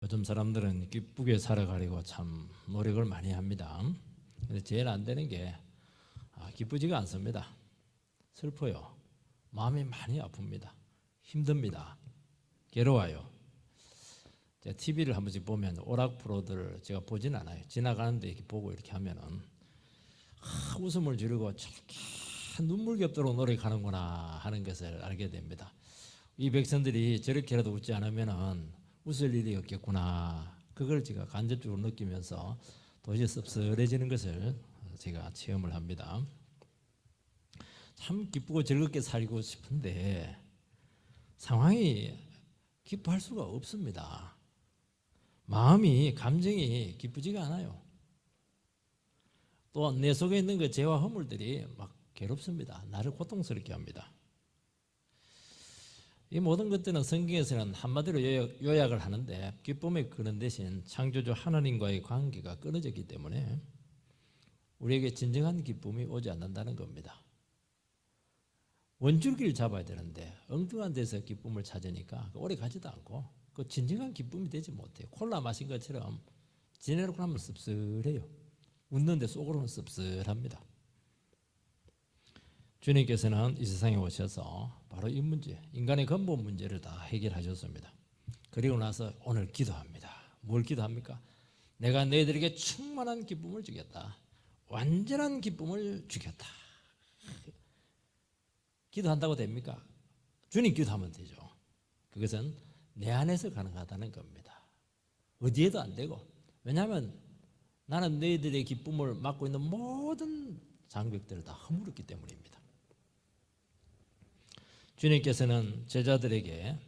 요즘 사람들은 기쁘게 살아가려고 참 노력을 많이 합니다. 근데 제일 안 되는 게 기쁘지가 않습니다. 슬퍼요. 마음이 많이 아픕니다. 힘듭니다. 괴로워요. 제가 TV를 한 번씩 보면 오락 프로들 제가 보진 않아요. 지나가는데 이렇게 보고 이렇게 하면은 웃음을 지르고 저렇게 눈물겹도록 노력하는구나 하는 것을 알게 됩니다. 이 백성들이 저렇게라도 웃지 않으면은 웃을 일이 없겠구나. 그걸 제가 간접적으로 느끼면서 도저히 씁쓸해지는 것을 제가 체험을 합니다. 참 기쁘고 즐겁게 살고 싶은데 상황이 기뻐할 수가 없습니다. 마음이, 감정이 기쁘지가 않아요. 또 내 속에 있는 그 죄와 허물들이 막 괴롭습니다. 나를 고통스럽게 합니다. 이 모든 것들은 성경에서는 한마디로 요약을 하는데 기쁨의 근원 대신 창조주 하나님과의 관계가 끊어졌기 때문에 우리에게 진정한 기쁨이 오지 않는다는 겁니다. 원줄기를 잡아야 되는데 엉뚱한 데서 기쁨을 찾으니까 오래 가지도 않고 그 진정한 기쁨이 되지 못해요. 콜라 마신 것처럼 지내놓고 나면 씁쓸해요. 웃는데 속으로는 씁쓸합니다. 주님께서는 이 세상에 오셔서 바로 이 문제, 인간의 근본 문제를 다 해결하셨습니다. 그리고 나서 오늘 기도합니다. 뭘 기도합니까? 내가 너희들에게 충만한 기쁨을 주겠다. 완전한 기쁨을 주겠다. 기도한다고 됩니까? 주님 기도하면 되죠. 그것은 내 안에서 가능하다는 겁니다. 어디에도 안 되고. 왜냐하면 나는 너희들의 기쁨을 막고 있는 모든 장벽들을 다 허물었기 때문입니다. 주님께서는 제자들에게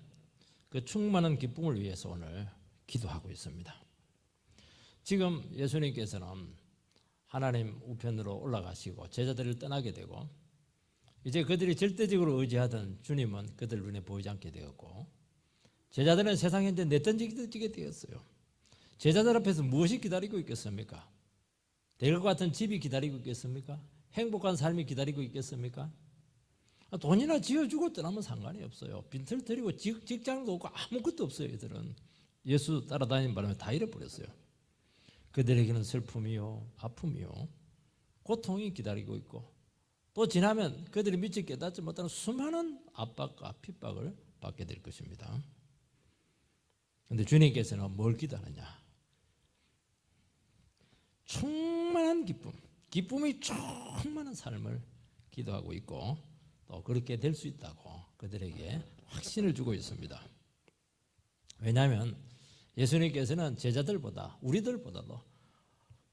그 충만한 기쁨을 위해서 오늘 기도하고 있습니다. 지금 예수님께서는 하나님 우편으로 올라가시고 제자들을 떠나게 되고 이제 그들이 절대적으로 의지하던 주님은 그들 눈에 보이지 않게 되었고 제자들은 세상에 이제 내던지게 되었어요. 제자들 앞에서 무엇이 기다리고 있겠습니까? 될 것 같은 집이 기다리고 있겠습니까? 행복한 삶이 기다리고 있겠습니까? 돈이나 지어주고 떠나면 상관이 없어요. 빈털터리고 직장도 없고 아무것도 없어요. 얘들은 예수 따라다니는 바람에 다 잃어버렸어요. 그들에게는 슬픔이요, 아픔이요, 고통이 기다리고 있고 또 지나면 그들이 미처 깨닫지 못하는 수많은 압박과 핍박을 받게 될 것입니다. 그런데 주님께서는 뭘 기도하느냐? 충만한 기쁨, 기쁨이 충만한 삶을 기도하고 있고 또 그렇게 될 수 있다고 그들에게 확신을 주고 있습니다. 왜냐하면 예수님께서는 제자들보다 우리들보다도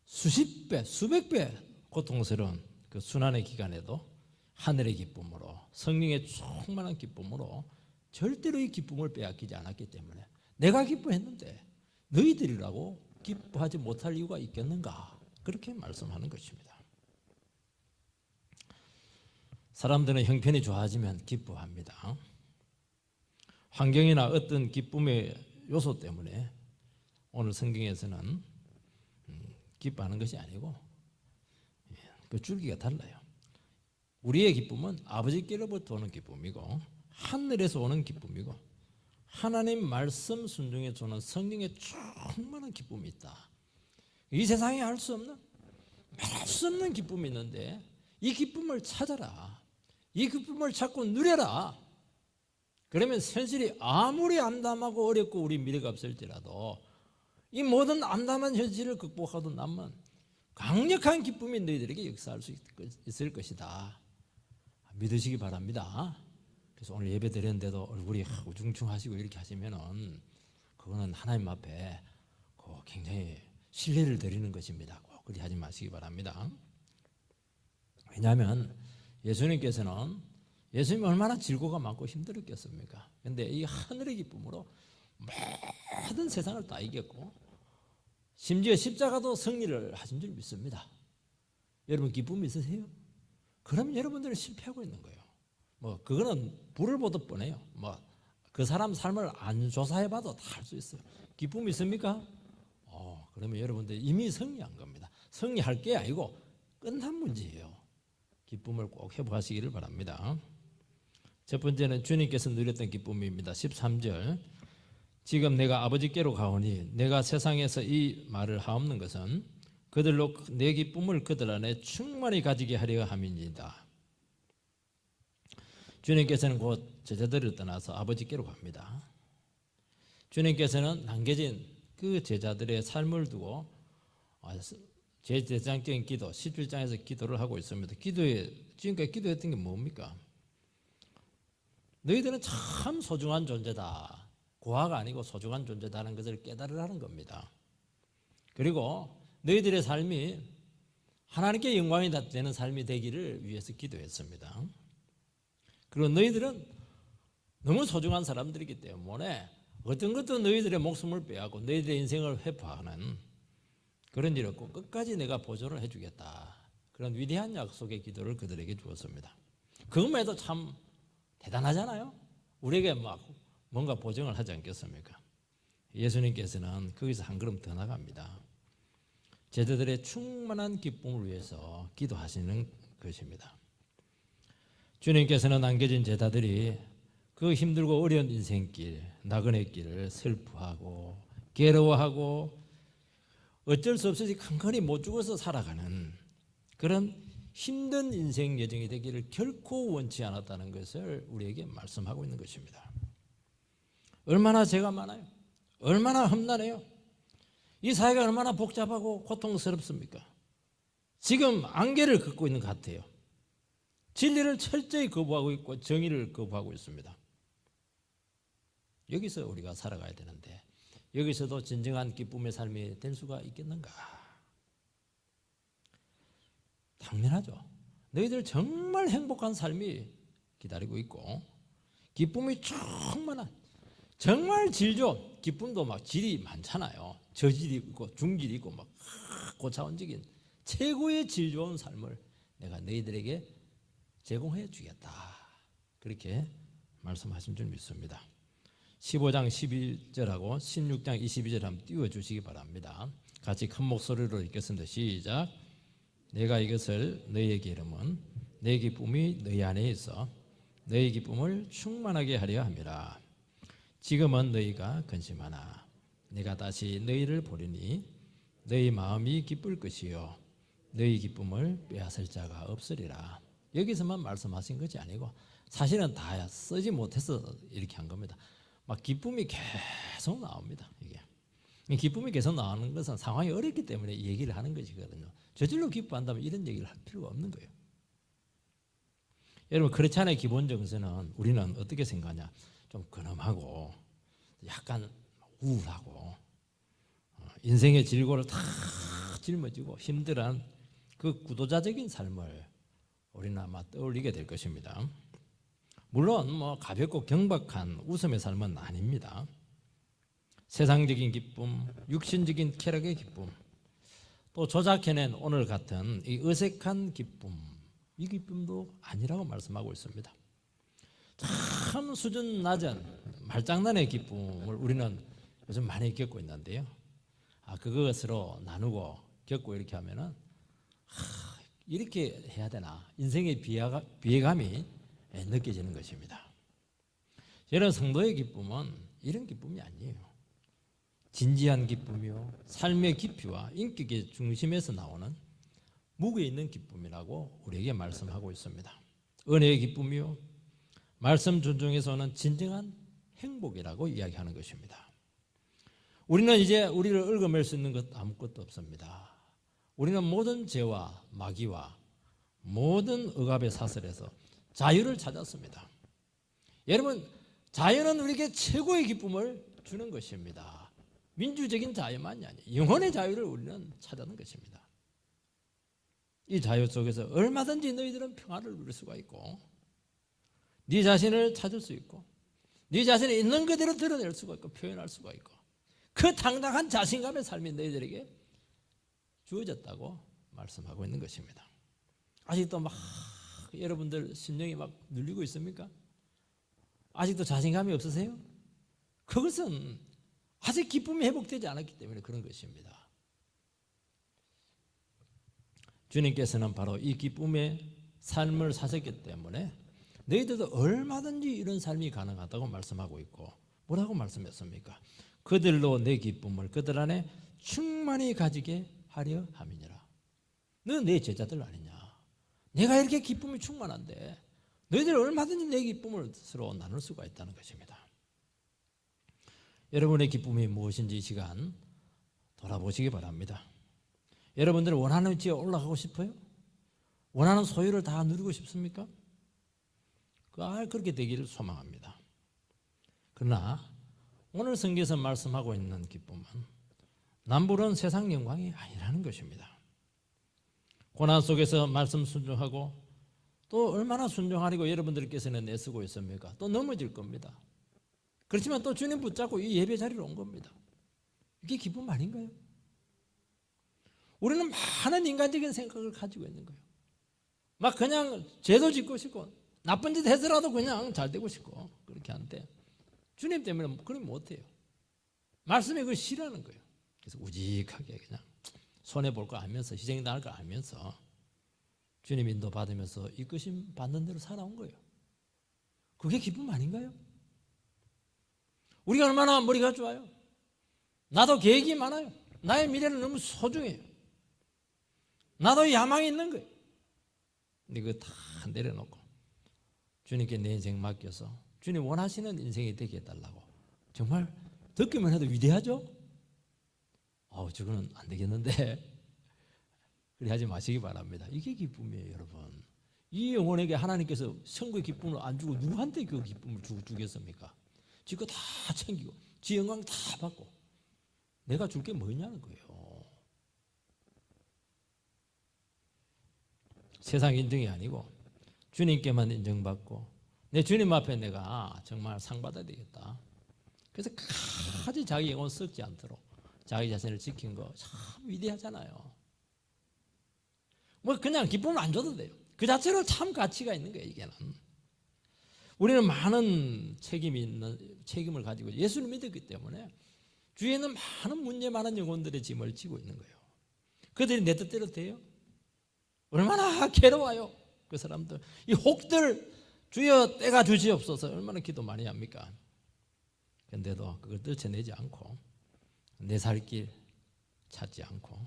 수십 배, 수백 배 고통스러운 그 순환의 기간에도 하늘의 기쁨으로 성령의 충만한 기쁨으로 절대로 이 기쁨을 빼앗기지 않았기 때문에 내가 기뻐했는데 너희들이라고 기뻐하지 못할 이유가 있겠는가? 그렇게 말씀하는 것입니다. 사람들은 형편이 좋아지면 기뻐합니다. 환경이나 어떤 기쁨의 요소 때문에 오늘 성경에서는 기뻐하는 것이 아니고 그 줄기가 달라요. 우리의 기쁨은 아버지께로부터 오는 기쁨이고 하늘에서 오는 기쁨이고 하나님 말씀 순종에 주는 성령의 충만한 기쁨이 있다. 이 세상에 알 수 없는 말할 수 없는 기쁨이 있는데 이 기쁨을 찾아라. 이 기쁨을 찾고 누려라. 그러면 현실이 아무리 암담하고 어렵고 우리 미래가 없을지라도 이 모든 암담한 현실을 극복하고 나면 강력한 기쁨이 너희들에게 역사할 수 있을 것이다. 믿으시기 바랍니다. 그래서 오늘 예배 드렸는데도 얼굴이 우중충하시고 이렇게 하시면은 그거는 하나님 앞에 굉장히 신뢰를 드리는 것입니다. 꼭 그리 하지 마시기 바랍니다. 왜냐하면 예수님께서는 예수님이 얼마나 질고가 많고 힘들었겠습니까? 그런데 이 하늘의 기쁨으로 모든 세상을 다 이겼고 심지어 십자가도 승리를 하신 줄 믿습니다. 여러분 기쁨 있으세요? 그러면 여러분들은 실패하고 있는 거예요. 그거는 불을 보듯 뻔해요. 그 사람 삶을 안 조사해봐도 다 알 수 있어요. 기쁨 있습니까? 그러면 여러분들 이미 승리한 겁니다. 승리할 게 아니고 끝난 문제예요. 기쁨을 꼭 회복하시기를 바랍니다. 첫 번째는 주님께서 누렸던 기쁨입니다. 13절 지금 내가 아버지께로 가오니 내가 세상에서 이 말을 하옵는 것은 그들로 내 기쁨을 그들 안에 충만히 가지게 하려 함이니이다. 주님께서는 곧 제자들을 떠나서 아버지께로 갑니다. 주님께서는 남겨진 그 제자들의 삶을 두고 제대장적인 기도 17장에서 기도를 하고 있습니다. 지금까지 기도했던 게 뭡니까? 너희들은 참 소중한 존재다. 고아가 아니고 소중한 존재다는 것을 깨달으라는 겁니다. 그리고 너희들의 삶이 하나님께 영광이 되는 삶이 되기를 위해서 기도했습니다. 그리고 너희들은 너무 소중한 사람들이기 때문에 어떤 것도 너희들의 목숨을 빼앗고 너희들의 인생을 회복하는 그런 일 없고 끝까지 내가 보조를 해주겠다. 그런 위대한 약속의 기도를 그들에게 주었습니다. 그것만 해도 참 대단하잖아요. 우리에게 막 뭔가 보증을 하지 않겠습니까? 예수님께서는 거기서 한 걸음 더 나갑니다. 제자들의 충만한 기쁨을 위해서 기도하시는 것입니다. 주님께서는 남겨진 제자들이 그 힘들고 어려운 인생길, 나그네 길을 슬퍼하고 괴로워하고 어쩔 수 없이 칸칸이 못 죽어서 살아가는 그런 힘든 인생 여정이 되기를 결코 원치 않았다는 것을 우리에게 말씀하고 있는 것입니다. 얼마나 죄가 많아요. 얼마나 험난해요. 이 사회가 얼마나 복잡하고 고통스럽습니까? 지금 안개를 걷고 있는 것 같아요. 진리를 철저히 거부하고 있고 정의를 거부하고 있습니다. 여기서 우리가 살아가야 되는데 여기서도 진정한 기쁨의 삶이 될 수가 있겠는가? 당연하죠. 너희들 정말 행복한 삶이 기다리고 있고 기쁨이 충만한 정말 질 좋은 기쁨도 막 질이 많잖아요. 저질이 있고 중질이 있고 막 고차원적인 최고의 질 좋은 삶을 내가 너희들에게 제공해 주겠다. 그렇게 말씀하신 줄 믿습니다. 15장 12절하고 16장 22절 한번 띄워주시기 바랍니다. 같이 큰 목소리로 읽겠습니다. 시작. 내가 이것을 너희에게 이르면 내 기쁨이 너희 안에 있어 너희 기쁨을 충만하게 하려 함이라. 지금은 너희가 근심하나 내가 다시 너희를 보리니 너희 마음이 기쁠 것이요 너희 기쁨을 빼앗을 자가 없으리라. 여기서만 말씀하신 것이 아니고 사실은 다 쓰지 못해서 이렇게 한 겁니다. 막 기쁨이 계속 나옵니다. 이게 기쁨이 계속 나오는 것은 상황이 어렵기 때문에 이 얘기를 하는 것이거든요. 저절로 기뻐한다면 이런 얘기를 할 필요가 없는 거예요. 여러분 그렇지 않아요. 기본 정서는 우리는 어떻게 생각하냐? 좀 근엄하고 약간 우울하고 인생의 질고를 다 짊어지고 힘들한 그 구도자적인 삶을 우리는 아마 떠올리게 될 것입니다. 물론 뭐 가볍고 경박한 웃음의 삶은 아닙니다. 세상적인 기쁨, 육신적인 쾌락의 기쁨, 또 조작해낸 오늘 같은 이 어색한 기쁨, 이 기쁨도 아니라고 말씀하고 있습니다. 참 수준 낮은 말장난의 기쁨을 우리는 요즘 많이 겪고 있는데요. 그것으로 나누고 겪고 이렇게 하면은 이렇게 해야 되나 인생의 비애감이 느껴지는 것입니다. 여러분 성도의 기쁨은 이런 기쁨이 아니에요. 진지한 기쁨이요 삶의 깊이와 인격의 중심에서 나오는 무게 있는 기쁨이라고 우리에게 말씀하고 있습니다. 은혜의 기쁨이요 말씀 존중에서 오는 진정한 행복이라고 이야기하는 것입니다. 우리는 이제 우리를 얽어맬 수 있는 것 아무것도 없습니다. 우리는 모든 죄와 마귀와 모든 억압의 사슬에서 자유를 찾았습니다. 여러분 자유는 우리에게 최고의 기쁨을 주는 것입니다. 민주적인 자유만이 아니에요. 영혼의 자유를 우리는 찾아낸 것입니다. 이 자유 속에서 얼마든지 너희들은 평화를 누릴 수가 있고 네 자신을 찾을 수 있고 네 자신이 있는 그대로 드러낼 수가 있고 표현할 수가 있고 그 당당한 자신감의 삶이 너희들에게 주어졌다고 말씀하고 있는 것입니다. 아직도 막 여러분들 심령이 막 눌리고 있습니까? 아직도 자신감이 없으세요? 그것은 아직 기쁨이 회복되지 않았기 때문에 그런 것입니다. 주님께서는 바로 이 기쁨의 삶을 사셨기 때문에 너희들도 얼마든지 이런 삶이 가능하다고 말씀하고 있고 뭐라고 말씀했습니까? 그들로 내 기쁨을 그들 안에 충만히 가지게 하려 함이니라. 너는 내 제자들 아니냐? 내가 이렇게 기쁨이 충만한데 너희들 얼마든지 내 기쁨을 서로 나눌 수가 있다는 것입니다. 여러분의 기쁨이 무엇인지 이 시간 돌아보시기 바랍니다. 여러분들 원하는 위치에 올라가고 싶어요? 원하는 소유를 다 누리고 싶습니까? 그렇게 되기를 소망합니다. 그러나 오늘 성경에서 말씀하고 있는 기쁨은 남부른 세상 영광이 아니라는 것입니다. 고난 속에서 말씀 순종하고 또 얼마나 순종하려고 여러분들께서는 애쓰고 있습니까? 또 넘어질 겁니다. 그렇지만 또 주님 붙잡고 이 예배 자리로 온 겁니다. 이게 기쁨 아닌가요? 우리는 많은 인간적인 생각을 가지고 있는 거예요. 막 그냥 죄도 짓고 싶고 나쁜 짓 해서라도 그냥 잘 되고 싶고 그렇게 하는데 주님 때문에 그러면 못해요. 말씀이 그걸 싫어하는 거예요. 그래서 우직하게 그냥 손해볼 거 알면서 희생당할 거 알면서 주님 인도 받으면서 이끄심 받는 대로 살아온 거예요. 그게 기쁨 아닌가요? 우리가 얼마나 머리가 좋아요. 나도 계획이 많아요. 나의 미래는 너무 소중해요. 나도 야망이 있는 거예요. 근데 그거 다 내려놓고 주님께 내 인생 맡겨서 주님 원하시는 인생이 되게 해달라고. 정말 듣기만 해도 위대하죠? 저거는 안 되겠는데 그래 하지 마시기 바랍니다. 이게 기쁨이에요, 여러분. 이 영혼에게 하나님께서 천국의 기쁨을 안 주고 누구한테 그 기쁨을 주겠습니까? 지 거 다 챙기고 지 영광 다 받고 내가 줄 게 뭐냐는 거예요. 세상 인정이 아니고 주님께만 인정받고 내 주님 앞에 내가 정말 상 받아야 되겠다. 그래서 끝까지 자기 영혼 썩지 않도록 자기 자신을 지킨 거 참 위대하잖아요. 뭐 그냥 기쁨을 안 줘도 돼요. 그 자체로 참 가치가 있는 거예요. 이게는 우리는 많은 책임을 가지고 예수를 믿었기 때문에 주위에는 많은 문제 많은 영혼들의 짐을 지고 있는 거예요. 그들이 내 뜻대로 돼요? 얼마나 괴로워요. 그 사람들 이 혹들 주여 때가 주시옵소서 얼마나 기도 많이 합니까? 그런데도 그걸 떨쳐내지 않고 내 살 길 찾지 않고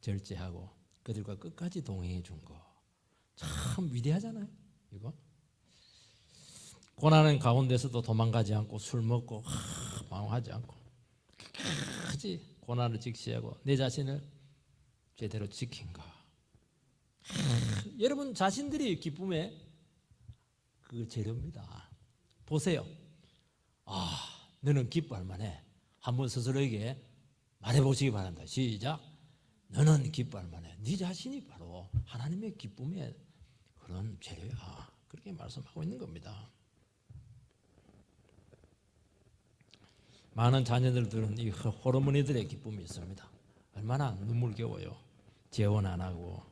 절제하고 그들과 끝까지 동행해 준 거 참 위대하잖아요. 이거 고난의 가운데서도 도망가지 않고 술 먹고 방황하지 않고 끝까지 고난을 직시하고 내 자신을 제대로 지킨 거. 여러분 자신들이 기쁨의 그 재료입니다. 보세요. 너는 기뻐할 만해. 한번 스스로에게 말해보시기 바랍니다. 시작. 너는 기뻐할 만해. 네 자신이 바로 하나님의 기쁨의 그런 재료야. 그렇게 말씀하고 있는 겁니다. 많은 자녀들은 이 호르몬이들의 기쁨이 있습니다. 얼마나 눈물겨워요. 재혼 안 하고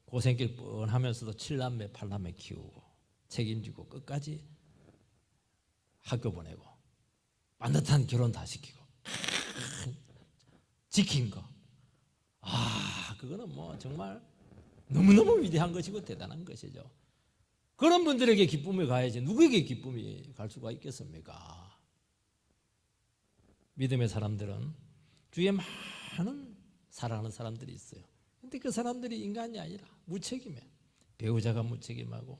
고생길 뻔하면서도 7남매 8남매 키우고 책임지고 끝까지 학교 보내고 반듯한 결혼 다 시키고 지킨 거. 그거는 뭐 정말 너무너무 위대한 것이고 대단한 것이죠. 그런 분들에게 기쁨이 가야지 누구에게 기쁨이 갈 수가 있겠습니까? 믿음의 사람들은 주위에 많은 사랑하는 사람들이 있어요. 근데 그 사람들이 인간이 아니라 무책임해. 배우자가 무책임하고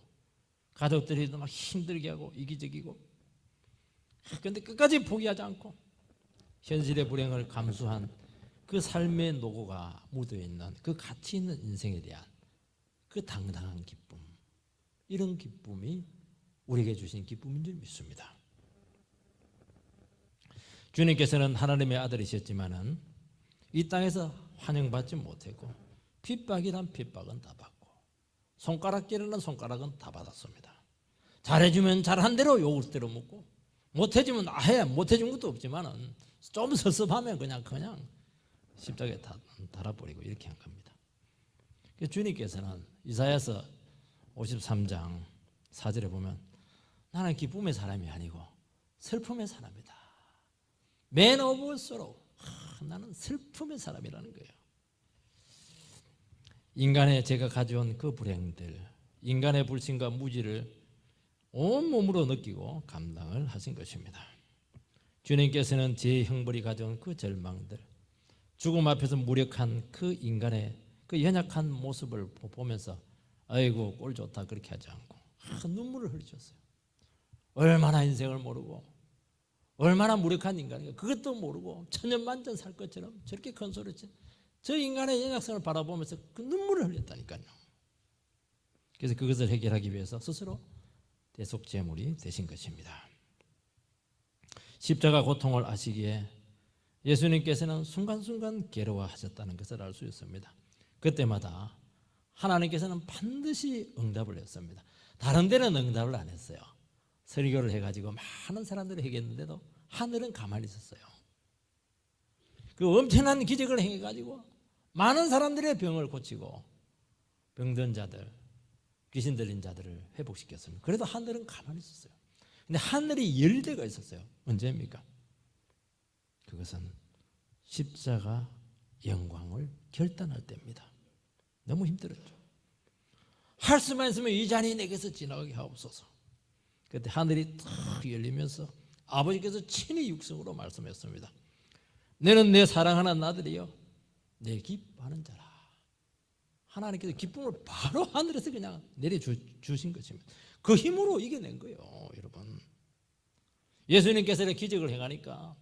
가족들이 막 힘들게 하고 이기적이고 그런데 끝까지 포기하지 않고 현실의 불행을 감수한 그 삶의 노고가 묻어있는 그 가치 있는 인생에 대한 그 당당한 기쁨, 이런 기쁨이 우리에게 주신 기쁨인 줄 믿습니다. 주님께서는 하나님의 아들이셨지만은 이 땅에서 환영받지 못했고 핍박이란 핍박은 다 받고 손가락질이라는 손가락은 다 받았습니다. 잘해주면 잘한 대로 욕을 대로 먹고 못해주면 못해준 것도 없지만은 좀 섭섭하면 그냥 십자가에 달아버리고 이렇게 한 겁니다. 주님께서는 이사야서 53장 4절에 보면 나는 기쁨의 사람이 아니고 슬픔의 사람이다. Man of sorrow. 나는 슬픔의 사람이라는 거예요. 인간의 제가 가져온 그 불행들, 인간의 불신과 무지를 온몸으로 느끼고 감당을 하신 것입니다. 주님께서는 제 형벌이 가져온 그 절망들, 죽음 앞에서 무력한 그 인간의 그 연약한 모습을 보면서 아이고 꼴 좋다 그렇게 하지 않고 눈물을 흘리셨어요. 얼마나 인생을 모르고 얼마나 무력한 인간인가 그것도 모르고 천년만년 살 것처럼 저렇게 큰 소리를 저 인간의 연약성을 바라보면서 그 눈물을 흘렸다니까요. 그래서 그것을 해결하기 위해서 스스로 대속제물이 되신 것입니다. 십자가 고통을 아시기에 예수님께서는 순간순간 괴로워하셨다는 것을 알 수 있습니다. 그때마다 하나님께서는 반드시 응답을 했습니다. 다른 데는 응답을 안 했어요. 설교를 해가지고 많은 사람들이 해결했는데도 하늘은 가만히 있었어요. 그 엄청난 기적을 행해가지고 많은 사람들의 병을 고치고 병든 자들, 귀신 들린 자들을 회복시켰습니다. 그래도 하늘은 가만히 있었어요. 근데 하늘이 열 대가 있었어요. 언제입니까? 그것은 십자가 영광을 결단할 때입니다. 너무 힘들었죠. 할 수만 있으면 이 잔이 내게서 지나가게 하옵소서. 그때 하늘이 탁 열리면서 아버지께서 친히 육성으로 말씀했습니다. 너는 내 사랑하는 아들이요 내 기뻐하는 자라. 하나님께서 기쁨을 바로 하늘에서 그냥 내려주신 것입니다. 그 힘으로 이겨낸 거예요. 여러분, 예수님께서 기적을 행하니까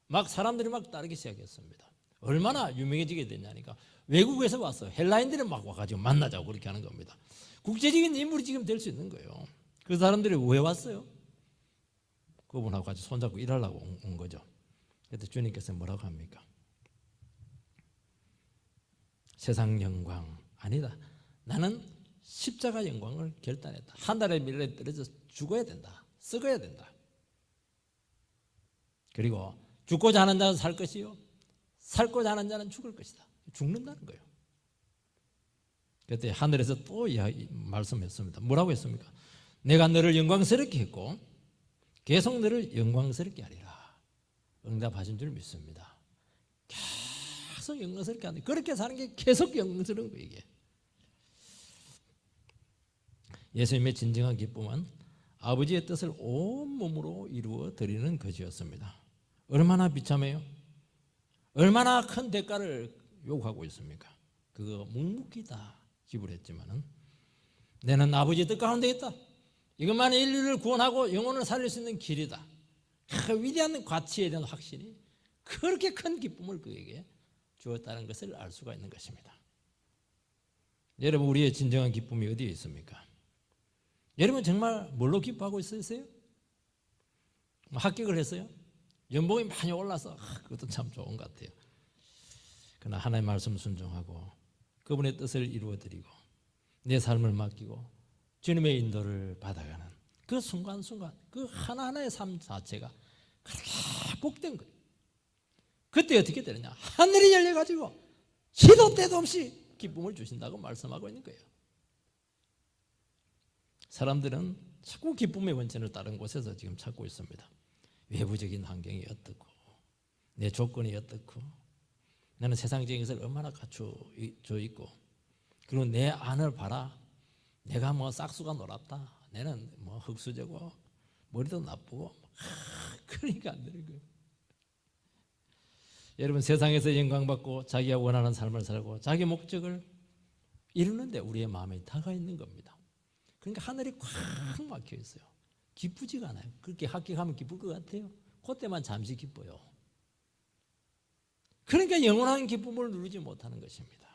막 사람들이 막 따르기 시작했습니다. 얼마나 유명해지게 됐냐니까 외국에서 와서 헬라인들이 막 와가지고 만나자고 그렇게 하는 겁니다. 국제적인 인물이 지금 될 수 있는 거예요. 그 사람들이 왜 왔어요? 그분하고 같이 손잡고 일하려고 온 거죠. 그때 주님께서 뭐라고 합니까? 세상 영광 아니다. 나는 십자가 영광을 결단했다. 하늘의 밀에 떨어져 죽어야 된다. 썩어야 된다. 그리고 죽고자 하는 자는 살 것이요 살고자 하는 자는 죽을 것이다. 죽는다는 거예요. 그때 하늘에서 또 말씀했습니다. 뭐라고 했습니까? 내가 너를 영광스럽게 했고 계속 너를 영광스럽게 하리라. 응답하신 줄 믿습니다. 계속 영광스럽게 하는데 그렇게 사는 게 계속 영광스러운 거예요. 이게 예수님의 진정한 기쁨은 아버지의 뜻을 온몸으로 이루어 드리는 것이었습니다. 얼마나 비참해요? 얼마나 큰 대가를 요구하고 있습니까? 그거 묵묵히 다 지불했지만은 내는 아버지의 뜻 가운데 있다. 이것만이 인류를 구원하고 영혼을 살릴 수 있는 길이다. 그 위대한 가치에 대한 확신이 그렇게 큰 기쁨을 그에게 주었다는 것을 알 수가 있는 것입니다. 여러분, 우리의 진정한 기쁨이 어디에 있습니까? 여러분 정말 뭘로 기뻐하고 있으세요? 합격을 했어요? 연봉이 많이 올라서 그것도 참 좋은 것 같아요. 그러나 하나님의 말씀 순종하고 그분의 뜻을 이루어드리고 내 삶을 맡기고 주님의 인도를 받아가는 그 순간순간 그 하나하나의 삶 자체가 그렇게 복된 거예요. 그때 어떻게 되느냐? 하늘이 열려가지고 시도 때도 없이 기쁨을 주신다고 말씀하고 있는 거예요. 사람들은 자꾸 기쁨의 원천을 다른 곳에서 지금 찾고 있습니다. 외부적인 환경이 어떻고 내 조건이 어떻고 나는 세상적인 것을 얼마나 갖춰져 있고 그리고 내 안을 봐라. 내가 뭐 싹수가 놀았다. 내는 뭐 흙수저고 머리도 나쁘고 그러니까 안 되는 거예요. 여러분 세상에서 영광받고 자기가 원하는 삶을 살고 자기 목적을 이루는데 우리의 마음이 다가 있는 겁니다. 그러니까 하늘이 꽉 막혀 있어요. 기쁘지가 않아요. 그렇게 합격하면 기쁠 것 같아요. 그때만 잠시 기뻐요. 그러니까 영원한 기쁨을 누리지 못하는 것입니다.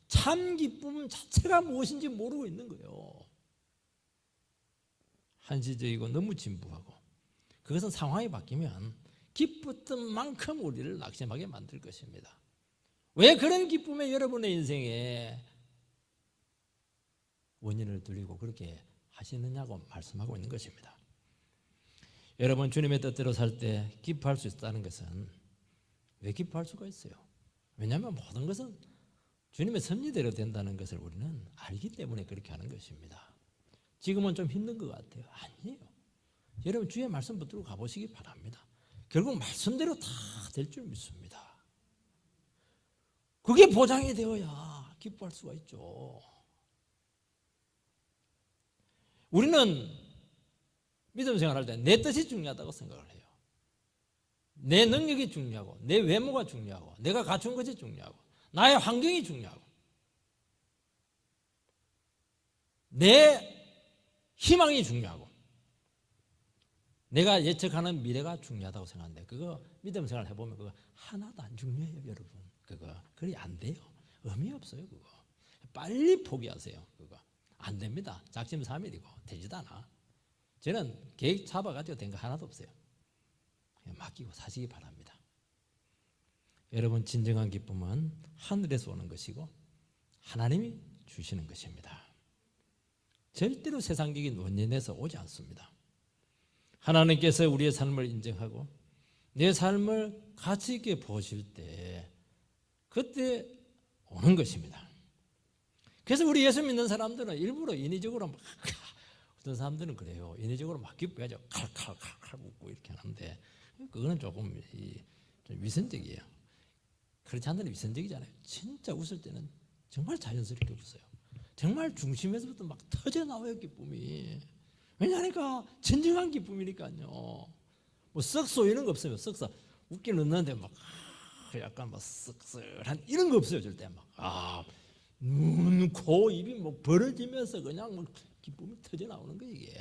참 기쁨 자체가 무엇인지 모르고 있는 거예요. 한시적이고 너무 진부하고 그것은 상황이 바뀌면 기뻤던 만큼 우리를 낙심하게 만들 것입니다. 왜 그런 기쁨에 여러분의 인생에 원인을 두리고 그렇게 하시느냐고 말씀하고 있는 것입니다. 여러분 주님의 뜻대로 살 때 기뻐할 수 있다는 것은 왜 기뻐할 수가 있어요? 왜냐하면 모든 것은 주님의 섭리대로 된다는 것을 우리는 알기 때문에 그렇게 하는 것입니다. 지금은 좀 힘든 것 같아요. 아니에요. 여러분 주의 말씀 붙들고 가보시기 바랍니다. 결국 말씀대로 다 될 줄 믿습니다. 그게 보장이 되어야 기뻐할 수가 있죠. 우리는 믿음 생활할 때 내 뜻이 중요하다고 생각을 해요. 내 능력이 중요하고, 내 외모가 중요하고, 내가 갖춘 것이 중요하고, 나의 환경이 중요하고, 내 희망이 중요하고, 내가 예측하는 미래가 중요하다고 생각하는데, 그거 믿음 생활 해보면 그거 하나도 안 중요해요, 여러분. 그거 그리 안 돼요. 의미 없어요, 그거. 빨리 포기하세요. 그거 안 됩니다. 작심삼일이고 되지도 않아. 저는 계획 잡아가지고 된 거 하나도 없어요. 그냥 맡기고 사시기 바랍니다. 여러분, 진정한 기쁨은 하늘에서 오는 것이고 하나님이 주시는 것입니다. 절대로 세상적인 원인에서 오지 않습니다. 하나님께서 우리의 삶을 인정하고 내 삶을 가치 있게 보실 때 그때 오는 것입니다. 그래서 우리 예수 믿는 사람들은 일부러 인위적으로 막, 어떤 사람들은 그래요. 인위적으로 막 기뻐야죠. 칼칼칼칼 웃고 이렇게 하는데 그거는 조금 좀 위선적이에요. 그렇지 않는 위선적이잖아요. 진짜 웃을 때는 정말 자연스럽게 웃어요. 정말 중심에서부터 막 터져나와요, 기쁨이. 왜냐하니까 진정한 기쁨이니까요. 뭐 썩소 이런 거 없어요. 썩소 웃기는 없는데 막 약간 막 썩썩한 이런 거 없어요. 절대 막 눈, 코, 입이 뭐 벌어지면서 그냥 뭐 기쁨이 터져 나오는 거 이게.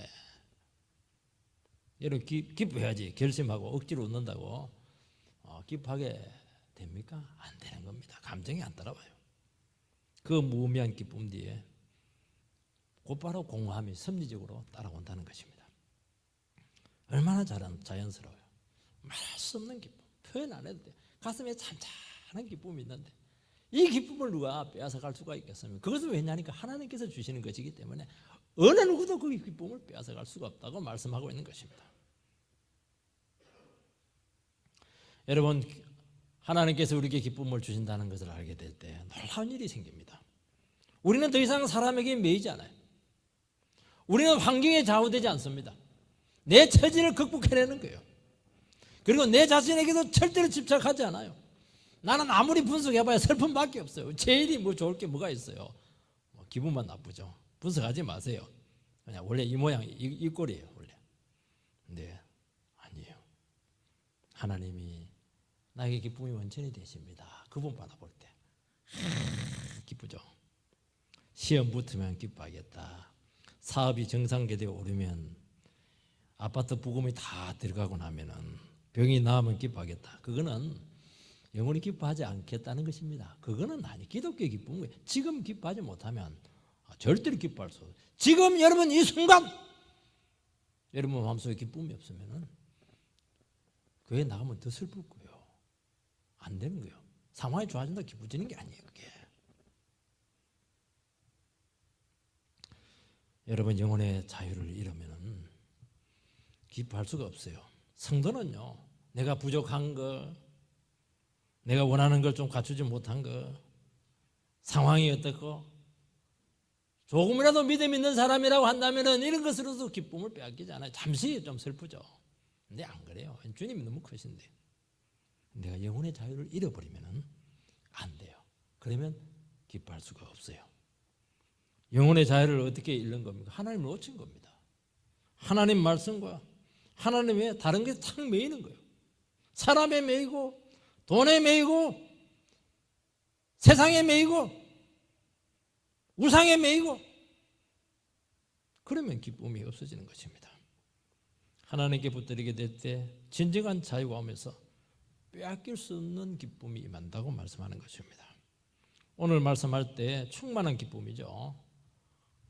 여러분 기뻐해야지. 결심하고 억지로 웃는다고 기뻐하게 됩니까? 안 되는 겁니다. 감정이 안 따라와요. 그 무의미한 기쁨 뒤에 곧바로 공허함이 섭리적으로 따라온다는 것입니다. 얼마나 자연스러워요. 말할 수 없는 기쁨, 표현 안 해도 돼. 가슴에 찬찬한 기쁨이 있는데 이 기쁨을 누가 빼앗아갈 수가 있겠습니까? 그것은 왜냐하니까 하나님께서 주시는 것이기 때문에 어느 누구도 그 기쁨을 빼앗아갈 수가 없다고 말씀하고 있는 것입니다. 여러분, 하나님께서 우리에게 기쁨을 주신다는 것을 알게 될 때 놀라운 일이 생깁니다. 우리는 더 이상 사람에게 매이지 않아요. 우리는 환경에 좌우되지 않습니다. 내 처지를 극복해내는 거예요. 그리고 내 자신에게도 절대로 집착하지 않아요. 나는 아무리 분석해봐야 슬픔밖에 없어요. 제일이 뭐 좋을 게 뭐가 있어요. 기분만 나쁘죠. 분석하지 마세요. 그냥 원래 이 모양, 이 꼴이에요, 원래. 근데 아니에요. 하나님이 나에게 기쁨이 원천이 되십니다. 그분 바라볼 때 기쁘죠. 시험 붙으면 기뻐하겠다. 사업이 정상궤도에 오르면, 아파트 부금이 다 들어가고 나면은, 병이 나으면 기뻐하겠다. 그거는 영원히 기뻐하지 않겠다는 것입니다. 그거는 아니, 기독교의 기쁨은 지금 기뻐하지 못하면 절대로 기뻐할 수 없어요. 지금 여러분 이 순간 여러분 마음속에 기쁨이 없으면은 교회 나가면 더 슬플 거예요. 안 되는 거예요. 상황이 좋아진다 기뻐지는 게 아니에요, 그게. 여러분, 영혼의 자유를 잃으면은 기뻐할 수가 없어요. 성도는요, 내가 부족한 거, 내가 원하는 걸 좀 갖추지 못한 거, 상황이 어떻고, 조금이라도 믿음 있는 사람이라고 한다면은 이런 것으로도 기쁨을 빼앗기지 않아요. 잠시 좀 슬프죠. 근데 안 그래요. 주님이 너무 크신데. 내가 영혼의 자유를 잃어버리면은 안 돼요. 그러면 기뻐할 수가 없어요. 영혼의 자유를 어떻게 잃는 겁니까? 하나님을 놓친 겁니다. 하나님 말씀과 하나님의 다른 게 탁 매이는 거예요. 사람에 매이고, 돈에 매이고, 세상에 매이고, 우상에 매이고, 그러면 기쁨이 없어지는 것입니다. 하나님께 붙들리게 될 때 진정한 자유가 오면서 빼앗길 수 없는 기쁨이 임한다고 말씀하는 것입니다. 오늘 말씀할 때 충만한 기쁨이죠.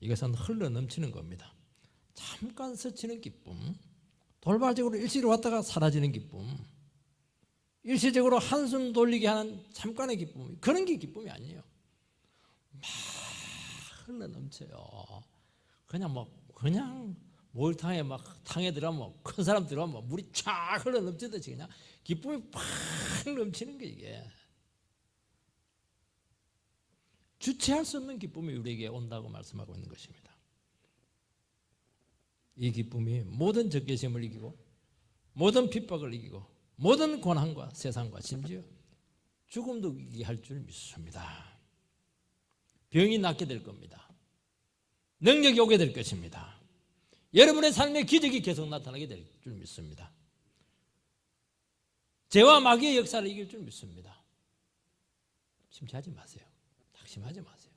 이것은 흘러 넘치는 겁니다. 잠깐 스치는 기쁨, 돌발적으로 일시로 왔다가 사라지는 기쁨, 일시적으로 한숨 돌리게 하는 잠깐의 기쁨, 그런 게 기쁨이 아니에요. 막 흘러 넘쳐요. 그냥 몰탕에 막 탕에 들어가면 큰 사람 들어가면 물이 쫙 흘러 넘치듯이 그냥 기쁨이 팍 넘치는 게 이게. 주체할 수 없는 기쁨이 우리에게 온다고 말씀하고 있는 것입니다. 이 기쁨이 모든 적개심을 이기고, 모든 핍박을 이기고, 모든 고난과 세상과 심지어 죽음도 이기게 할 줄 믿습니다. 병이 낫게 될 겁니다. 능력이 오게 될 것입니다. 여러분의 삶에 기적이 계속 나타나게 될 줄 믿습니다. 죄와 마귀의 역사를 이길 줄 믿습니다. 심취하지 마세요. 낙심하지 마세요.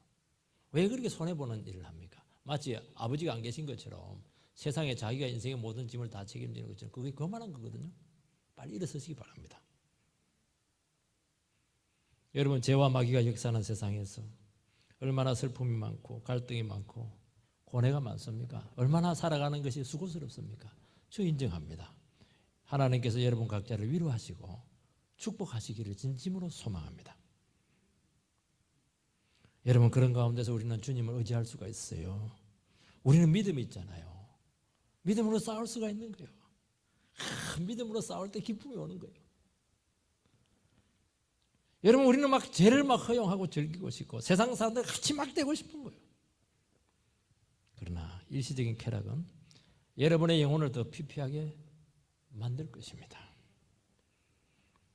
왜 그렇게 손해보는 일을 합니까? 마치 아버지가 안 계신 것처럼 세상에 자기가 인생의 모든 짐을 다 책임지는 것처럼 그게 그만한 거거든요. 빨리 일어서시기 바랍니다. 여러분, 죄와 마귀가 역사하는 세상에서 얼마나 슬픔이 많고 갈등이 많고 고뇌가 많습니까? 얼마나 살아가는 것이 수고스럽습니까? 저 인정합니다. 하나님께서 여러분 각자를 위로하시고 축복하시기를 진심으로 소망합니다. 여러분, 그런 가운데서 우리는 주님을 의지할 수가 있어요. 우리는 믿음이 있잖아요. 믿음으로 싸울 수가 있는 거예요. 믿음으로 싸울 때 기쁨이 오는 거예요. 여러분, 우리는 막 죄를 막 허용하고 즐기고 싶고 세상 사람들 같이 막 되고 싶은 거예요. 그러나 일시적인 쾌락은 여러분의 영혼을 더 피폐하게 만들 것입니다.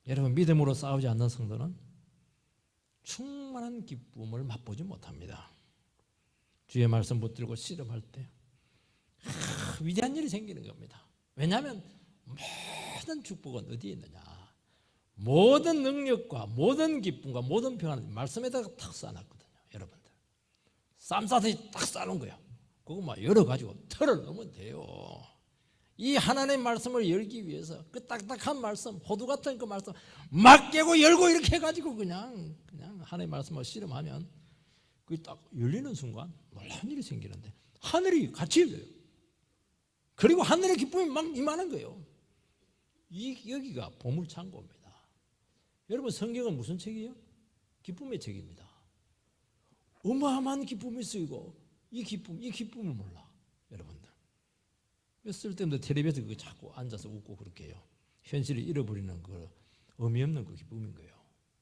여러분, 믿음으로 싸우지 않는 성도는 충만한 기쁨을 맛보지 못합니다. 주의 말씀 붙들고 씨름할 때 위대한 일이 생기는 겁니다. 왜냐하면 모든 축복은 어디에 있느냐? 모든 능력과 모든 기쁨과 모든 평안은 말씀에다가 탁 쌓아놨거든요. 여러분들 쌈 싸듯이 딱 쌓아놓은 거예요. 그거 막 열어가지고 털을 넣으면 돼요. 이 하나님의 말씀을 열기 위해서 그 딱딱한 말씀, 호두 같은 그 말씀 막 깨고 열고 이렇게 해가지고 그냥 하나님의 말씀을 씨름하면 그게 딱 열리는 순간 놀라운 일이 생기는데 하늘이 같이 열려요. 그리고 하늘의 기쁨이 막 임하는 거예요. 여기가 보물창고입니다. 여러분, 성경은 무슨 책이에요? 기쁨의 책입니다. 어마어마한 기쁨이 쓰이고 이 기쁨을 몰라. 여러분들 쓸데없는 텔레비에서 그거 자꾸 앉아서 웃고 그렇게 해요. 현실을 잃어버리는 그 의미 없는 그 기쁨인 거예요.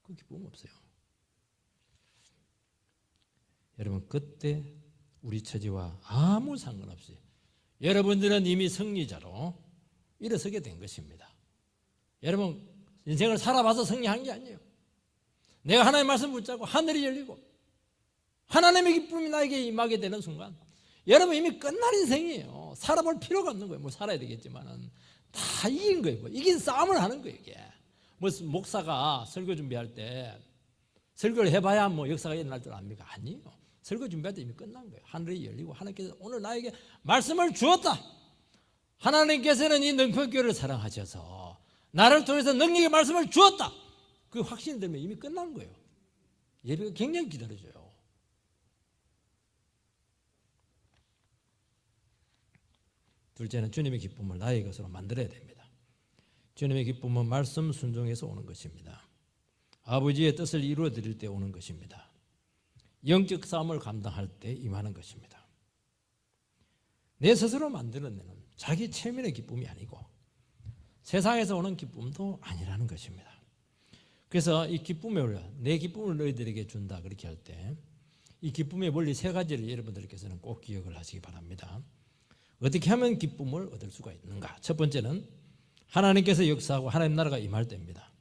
그 기쁨 없어요. 여러분, 그때 우리 처지와 아무 상관없이 여러분들은 이미 승리자로 일어서게 된 것입니다. 여러분, 인생을 살아봐서 승리한 게 아니에요. 내가 하나님의 말씀 붙잡고 하늘이 열리고 하나님의 기쁨이 나에게 임하게 되는 순간 여러분 이미 끝난 인생이에요. 살아볼 필요가 없는 거예요. 뭐 살아야 되겠지만은 다 이긴 거예요. 뭐 이긴 싸움을 하는 거예요. 이게 무슨 목사가 설교 준비할 때 설교를 해봐야 뭐 역사가 일어날 줄 압니까? 아니에요. 설교 준비할 때 이미 끝난 거예요. 하늘이 열리고 하나님께서 오늘 나에게 말씀을 주었다. 하나님께서는 이 능력교회를 사랑하셔서 나를 통해서 능력의 말씀을 주었다. 그 확신이 들면 이미 끝난 거예요. 예배가 굉장히 기다려져요. 둘째는 주님의 기쁨을 나의 것으로 만들어야 됩니다. 주님의 기쁨은 말씀 순종에서 오는 것입니다. 아버지의 뜻을 이루어 드릴 때 오는 것입니다. 영적 싸움을 감당할 때 임하는 것입니다. 내 스스로 만들어내는 자기 체면의 기쁨이 아니고 세상에서 오는 기쁨도 아니라는 것입니다. 그래서 이 기쁨을 내 기쁨을 너희들에게 준다 그렇게 할 때 이 기쁨의 원리 세 가지를 여러분들께서는 꼭 기억을 하시기 바랍니다. 어떻게 하면 기쁨을 얻을 수가 있는가? 첫 번째는 하나님께서 역사하고 하나님 나라가 임할 때입니다.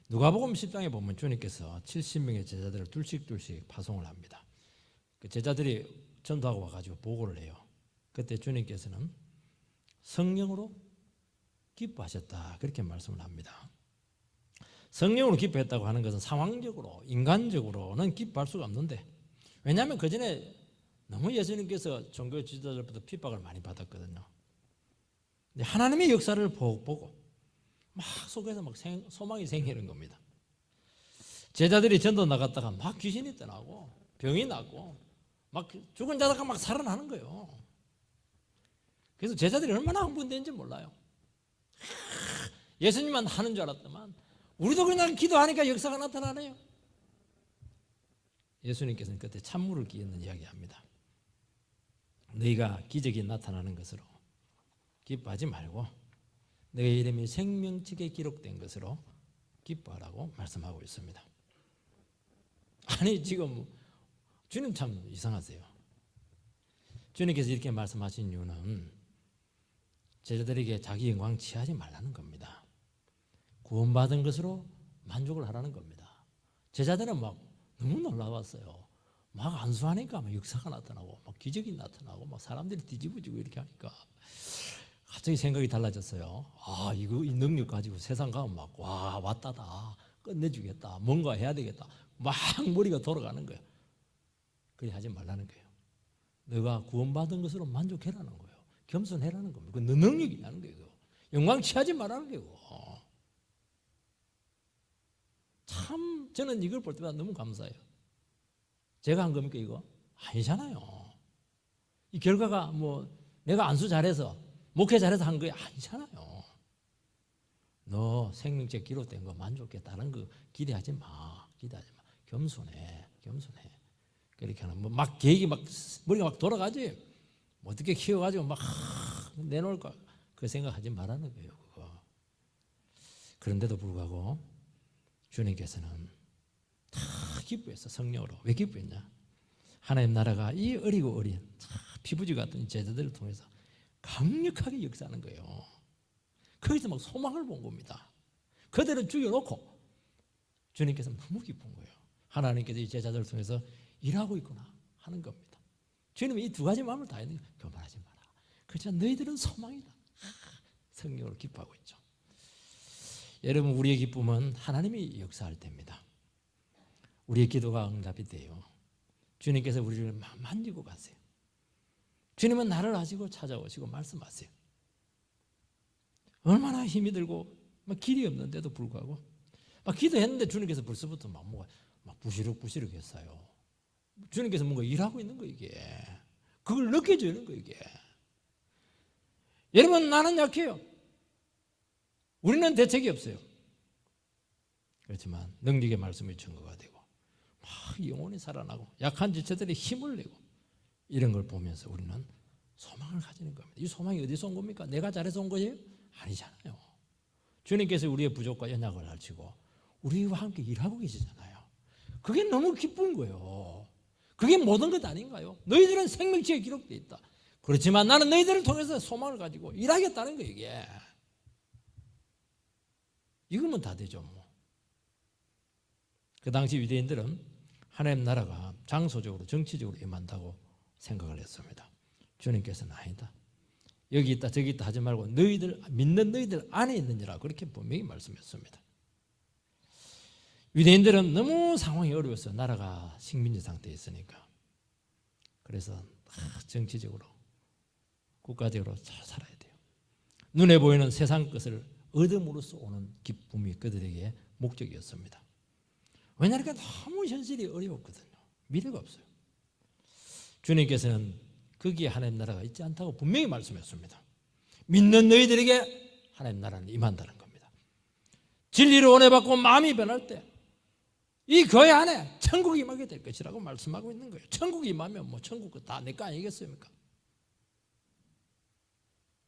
누가복음 10장에 보면 주님께서 70명의 제자들을 둘씩 파송을 합니다. 그 제자들이 전도하고 와가지고 보고를 해요. 그때 주님께서는 성령으로 기뻐하셨다 그렇게 말씀을 합니다. 성령으로 기뻐했다고 하는 것은 상황적으로 인간적으로는 기뻐할 수가 없는데, 왜냐하면 그 전에 너무 예수님께서 종교 지도자들부터 핍박을 많이 받았거든요. 근데 하나님의 역사를 보고 막 속에서 막 소망이 생기는 겁니다. 제자들이 전도 나갔다가 막 귀신이 떠나고 병이 나고 막 죽은 자다가 막 살아나는 거예요. 그래서 제자들이 얼마나 흥분된지 몰라요. 예수님만 하는 줄 알았더만 우리도 그냥 기도하니까 역사가 나타나네요. 예수님께서는 그때 찬물을 끼얹는 이야기합니다. 너희가 기적이 나타나는 것으로 기뻐하지 말고 너희 이름이 생명책에 기록된 것으로 기뻐하라고 말씀하고 있습니다. 아니 지금 주님 참 이상하세요. 주님께서 이렇게 말씀하신 이유는 제자들에게 자기 영광 취하지 말라는 겁니다. 구원받은 것으로 만족을 하라는 겁니다. 제자들은 막 너무 놀라웠어요. 막 안수하니까 막 역사가 나타나고 막 기적이 나타나고 막 사람들이 뒤집어지고 이렇게 하니까 갑자기 생각이 달라졌어요. 아, 이거 이 능력 가지고 세상 가면 막 와, 왔다다. 끝내주겠다. 뭔가 해야 되겠다. 막 머리가 돌아가는 거예요. 그래 하지 말라는 거예요. 너가 구원받은 것으로 만족해라는 거예요. 겸손해라는 겁니다. 그 너 능력이라는 거예요. 영광 취하지 말라는 거예요. 참 저는 이걸 볼 때마다 너무 감사해요. 제가 한 겁니까 이거? 아니잖아요. 이 결과가 뭐 내가 안수 잘해서 목회 잘해서 한 거 아니잖아요. 너 생명책 기록된 거 만족해. 다른 거 기대하지 마. 기대하지 마. 겸손해. 겸손해. 그렇게 하는 뭐막 계획이 막 머리가 막 돌아가지. 뭐 어떻게 키워가지고 막 내놓을까 그 생각하지 말라는 거예요. 그거. 그런데도 불구하고 주님께서는 다 기뻐했어. 성령으로. 왜 기뻐했냐? 하나님 나라가 이 어리고 어린 피부지 같은 제자들을 통해서 강력하게 역사하는 거예요. 거기서 막 소망을 본 겁니다. 그들을 죽여놓고 주님께서 너무 기쁜 거예요. 하나님께서 이 제자들을 통해서 일하고 있구나 하는 겁니다. 주님은 이 두 가지 마음을 다 있는 거예요. 교만하지 마라. 그렇지만 너희들은 소망이다. 성령으로 기뻐하고 있죠. 여러분, 우리의 기쁨은 하나님이 역사할 때입니다. 우리의 기도가 응답이 돼요. 주님께서 우리를 만지고 가세요. 주님은 나를 아시고 찾아오시고 말씀하세요. 얼마나 힘이 들고 막 길이 없는데도 불구하고 막 기도했는데 주님께서 벌써부터 막 부시럭부시럭 했어요. 주님께서 뭔가 일하고 있는 거 이게. 그걸 느껴지는 거 이게. 여러분, 나는 약해요. 우리는 대책이 없어요. 그렇지만 능력의 말씀이 증거가 되고 막 영혼이 살아나고 약한 지체들이 힘을 내고 이런 걸 보면서 우리는 소망을 가지는 겁니다. 이 소망이 어디서 온 겁니까? 내가 잘해서 온 거예요? 아니잖아요. 주님께서 우리의 부족과 연약을 알시고 우리와 함께 일하고 계시잖아요. 그게 너무 기쁜 거예요. 그게 모든 것 아닌가요? 너희들은 생명책에 기록되어 있다. 그렇지만 나는 너희들을 통해서 소망을 가지고 일하겠다는 거예요. 이게. 이거면 다 되죠. 뭐. 그 당시 유대인들은 하나님 나라가 장소적으로 정치적으로 임한다고 생각을 했습니다. 주님께서는 아니다. 여기 있다 저기 있다 하지 말고 너희들 믿는 너희들 안에 있느니라 그렇게 분명히 말씀했습니다. 유대인들은 너무 상황이 어려웠어요. 나라가 식민지 상태에 있으니까. 그래서 정치적으로 국가적으로 잘 살아야 돼요. 눈에 보이는 세상 것을 얻음으로써 오는 기쁨이 그들에게 목적이었습니다. 왜냐하면 너무 현실이 어려웠거든요. 미래가 없어요. 주님께서는 거기에 하나님 나라가 있지 않다고 분명히 말씀했습니다. 믿는 너희들에게 하나님 나라는 임한다는 겁니다. 진리를 원해받고 마음이 변할 때 이 교회 안에 천국이 임하게 될 것이라고 말씀하고 있는 거예요. 천국이 임하면 뭐 천국 다 내 거 아니겠습니까?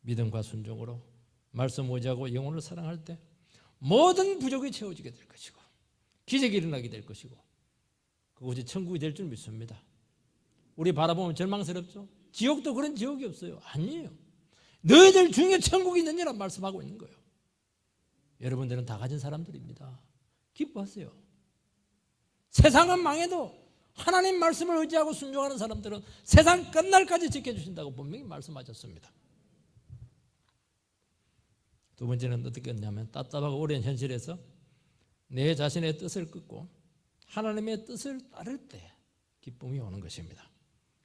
믿음과 순종으로 말씀 의지하고 영혼을 사랑할 때 모든 부족이 채워지게 될 것이고 기적이 일어나게 될 것이고 그곳이 천국이 될 줄 믿습니다. 우리 바라보면 절망스럽죠? 지옥도 그런 지옥이 없어요. 아니에요. 너희들 중에 천국이 있느니라 말씀하고 있는 거예요. 여러분들은 다 가진 사람들입니다. 기뻐하세요. 세상은 망해도 하나님 말씀을 의지하고 순종하는 사람들은 세상 끝날까지 지켜주신다고 분명히 말씀하셨습니다. 두 번째는 어떻게 했냐면 답답하고 오랜 현실에서 내 자신의 뜻을 끊고 하나님의 뜻을 따를 때 기쁨이 오는 것입니다.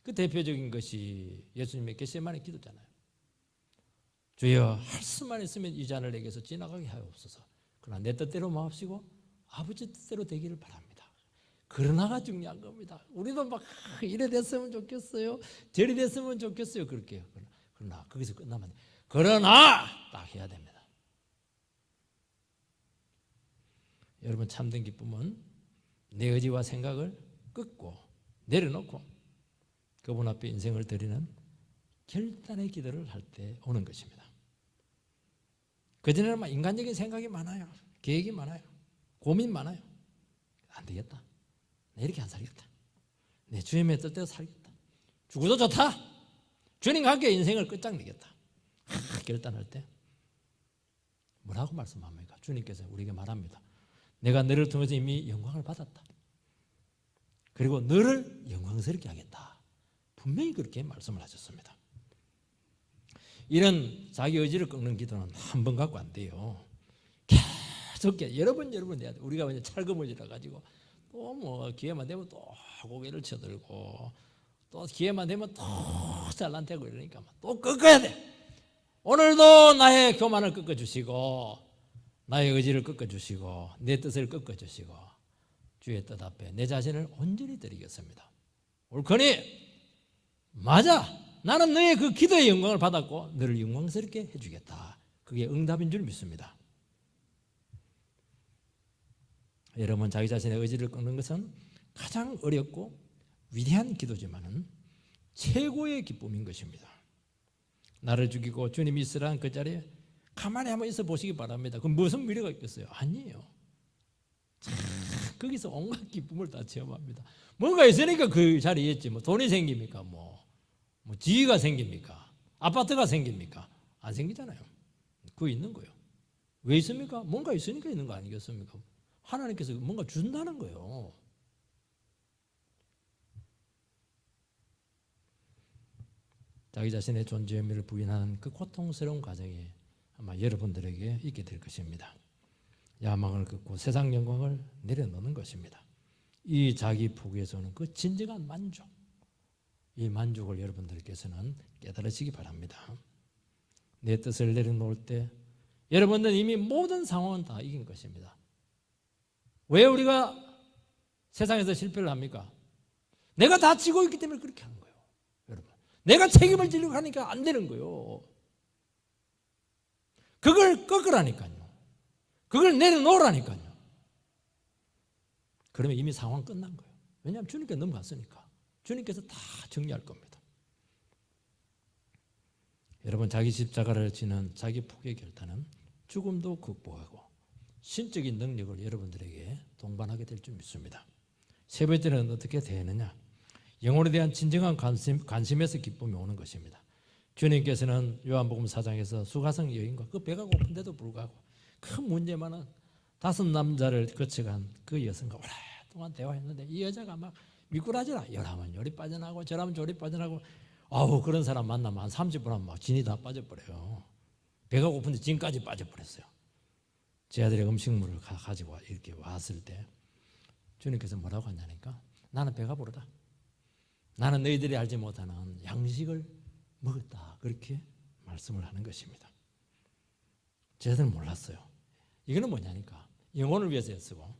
그 대표적인 것이 예수님의 겟세마네 기도잖아요. 주여 할 수만 있으면 이 잔을 내게서 지나가게 하옵소서. 그러나 내 뜻대로 마옵시고 아버지 뜻대로 되기를 바랍니다. 그러나가 중요한 겁니다. 우리도 막 이래 됐으면 좋겠어요. 저리 됐으면 좋겠어요. 그렇게 해요. 그러나 거기서 끝나면 안 돼. 그러나 딱 해야 됩니다. 여러분 참된 기쁨은 내 의지와 생각을 끊고 내려놓고 그분 앞에 인생을 드리는 결단의 기도를 할 때 오는 것입니다. 그전에는 막 인간적인 생각이 많아요. 계획이 많아요. 고민 많아요. 안 되겠다. 내 이렇게 안 살겠다. 내 주님의 뜻대로 살겠다. 죽어도 좋다. 주님과 함께 인생을 끝장내겠다. 결단할 때 뭐라고 말씀합니까? 주님께서 우리에게 말합니다. 내가 너를 통해서 이미 영광을 받았다. 그리고 너를 영광스럽게 하겠다. 분명히 그렇게 말씀을 하셨습니다. 이런 자기 의지를 꺾는 기도는 한 번 갖고 안 돼요. 계속 여러 번 해야 돼. 우리가 그냥 찰거머지라 가지고 또 뭐 기회만 되면 또 고개를 쳐들고 또 기회만 되면 또 잘난대고 이러니까 또 꺾어야 돼. 오늘도 나의 교만을 꺾어주시고 나의 의지를 꺾어주시고 내 뜻을 꺾어주시고 주의 뜻 앞에 내 자신을 온전히 드리겠습니다. 옳거니 맞아, 나는 너의 그 기도의 영광을 받았고 너를 영광스럽게 해주겠다. 그게 응답인 줄 믿습니다. 여러분, 자기 자신의 의지를 꺾는 것은 가장 어렵고 위대한 기도지만은 최고의 기쁨인 것입니다. 나를 죽이고 주님이 있으라는 그 자리에 가만히 한번 있어 보시기 바랍니다. 그럼 무슨 미래가 있겠어요? 아니에요. 거기서 온갖 기쁨을 다 체험합니다. 뭔가 있으니까 그 자리에 있지. 뭐 돈이 생깁니까? 뭐 지위가 생깁니까? 아파트가 생깁니까? 안 생기잖아요. 그거 있는 거예요. 왜 있습니까? 뭔가 있으니까 있는 거 아니겠습니까? 하나님께서 뭔가 준다는 거예요. 자기 자신의 존재 의미를 부인하는 그 고통스러운 과정이 아마 여러분들에게 있게 될 것입니다. 야망을 긋고 세상 영광을 내려놓는 것입니다. 이 자기 포기에서 오는 그 진정한 만족, 이 만족을 여러분들께서는 깨달으시기 바랍니다. 내 뜻을 내려놓을 때 여러분들은 이미 모든 상황은 다 이긴 것입니다. 왜 우리가 세상에서 실패를 합니까? 내가 다 지고 있기 때문에 그렇게 하는 거예요. 여러분, 내가 책임을 지려고 하니까 안 되는 거예요. 그걸 꺾으라니까요. 그걸 내려놓으라니까요. 그러면 이미 상황 끝난 거예요. 왜냐하면 주님께 넘어갔으니까. 주님께서 다 정리할 겁니다. 여러분, 자기 십자가를 지는 자기 포기의 결단은 죽음도 극복하고 신적인 능력을 여러분들에게 동반하게 될 줄 믿습니다. 세 번째는 어떻게 되느냐? 영혼에 대한 진정한 관심에서 기쁨이 오는 것입니다. 주님께서는 요한복음 4장에서 수가성 여인과 그 배가 고픈데도 불구하고 큰 문제만은 5 남자를 거쳐간 그 여성과 오랫동안 대화했는데 이 여자가 막 미꾸라지라 이러면 요리 빠져나고 저러면 조리 빠져나고 그런 사람 만나면 한 30분 하면 막 진이 다 빠져버려요. 배가 고픈데 진까지 빠져버렸어요. 제 아들의 음식물을 가지고 이렇게 왔을 때 주님께서 뭐라고 하냐니까 나는 배가 부르다. 나는 너희들이 알지 못하는 양식을 먹었다. 그렇게 말씀을 하는 것입니다. 제 아들은 몰랐어요. 이거는 뭐냐니까 영혼을 위해서 쓰고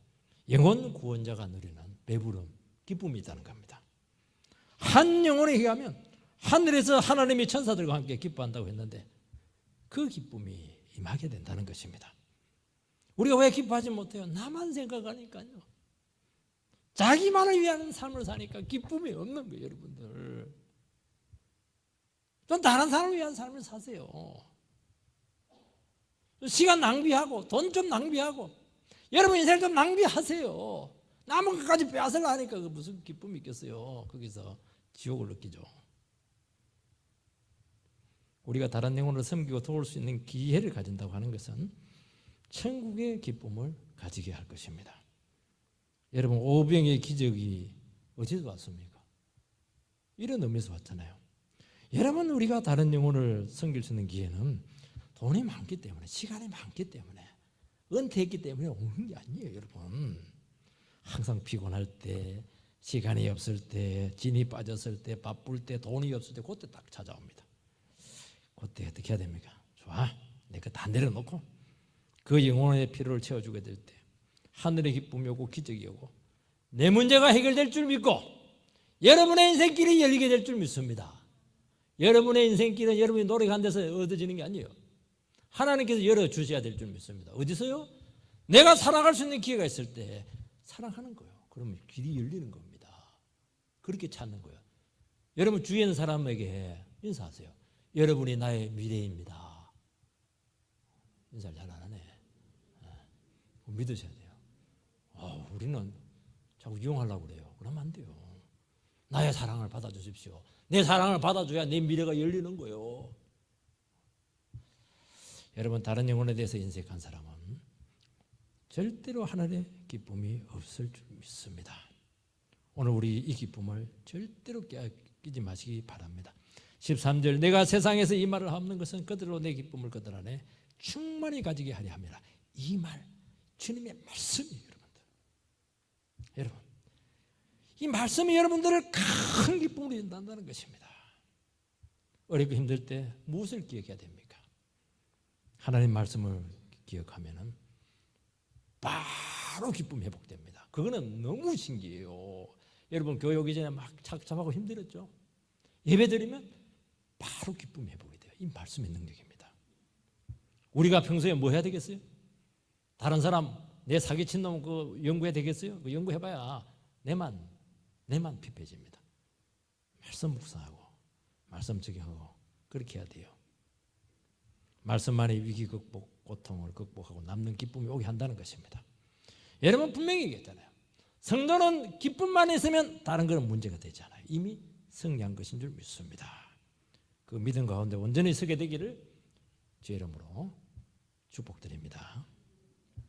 영혼 구원자가 누리는 배부름, 기쁨이 있다는 겁니다. 한 영혼에 의하면 하늘에서 하나님이 천사들과 함께 기뻐한다고 했는데 그 기쁨이 임하게 된다는 것입니다. 우리가 왜 기뻐하지 못해요? 나만 생각하니까요. 자기만을 위한 삶을 사니까 기쁨이 없는 거예요, 여러분들. 좀 다른 사람을 위한 삶을 사세요. 시간 낭비하고 돈 좀 낭비하고 여러분 인생 좀 낭비하세요. 남은 것까지 빼앗으려 하니까 무슨 기쁨이 있겠어요. 거기서 지옥을 느끼죠. 우리가 다른 영혼을 섬기고 도울 수 있는 기회를 가진다고 하는 것은 천국의 기쁨을 가지게 할 것입니다. 여러분, 오병의 기적이 어디서 왔습니까? 이런 의미에서 왔잖아요. 여러분, 우리가 다른 영혼을 섬길 수 있는 기회는 돈이 많기 때문에, 시간이 많기 때문에, 은퇴했기 때문에 오는 게 아니에요, 여러분. 항상 피곤할 때, 시간이 없을 때, 진이 빠졌을 때, 바쁠 때, 돈이 없을 때 그때 딱 찾아옵니다. 그때 어떻게 해야 됩니까? 좋아, 내가 다 내려놓고 그 영혼의 필요를 채워주게 될 때 하늘의 기쁨이 오고 기적이 오고 내 문제가 해결될 줄 믿고 여러분의 인생길이 열리게 될 줄 믿습니다. 여러분의 인생길은 여러분이 노력한 데서 얻어지는 게 아니에요. 하나님께서 열어주셔야 될 줄 믿습니다. 어디서요? 내가 살아갈 수 있는 기회가 있을 때 사랑하는 거예요. 그러면 길이 열리는 겁니다. 그렇게 찾는 거예요. 여러분 주위에 있는 사람에게 인사하세요. 여러분이 나의 미래입니다. 인사를 잘 안 하네. 믿으셔야 돼요. 우리는 자꾸 이용하려고 그래요. 그러면 안 돼요. 나의 사랑을 받아주십시오. 내 사랑을 받아줘야 내 미래가 열리는 거예요. 여러분, 다른 영혼에 대해서 인색한 사람은 절대로 하늘의 기쁨이 없을 줄 믿습니다. 오늘 우리 이 기쁨을 절대로 깨끼지 마시기 바랍니다. 13절 내가 세상에서 이 말을 하옵는 것은 그들로 내 기쁨을 그들 안에 충만히 가지게 하려 함이라. 이 말 주님의 말씀이에요. 여러분 이 말씀이 여러분들을 큰 기쁨으로 인도한다는 것입니다. 어렵고 힘들 때 무엇을 기억해야 됩니까? 하나님 말씀을 기억하면은 바로 기쁨 회복됩니다. 그거는 너무 신기해요. 여러분 교회 오기 전에 막 착잡하고 힘들었죠? 예배 드리면 바로 기쁨 회복이 돼요. 이 말씀의 능력입니다. 우리가 평소에 뭐 해야 되겠어요? 다른 사람 내 사기친 놈 그 연구해야 되겠어요? 그 연구해봐야 내만 피폐해집니다. 말씀 묵상하고 말씀 적용하고 그렇게 해야 돼요. 말씀만이 위기 극복, 고통을 극복하고 남는 기쁨이 오게 한다는 것입니다. 여러분 분명히 얘기했잖아요. 성도는 기쁨만 있으면 다른 것은 문제가 되지 않아요. 이미 승리한 것인 줄 믿습니다. 그 믿음 가운데 온전히 서게 되기를 주의 이름으로 축복드립니다.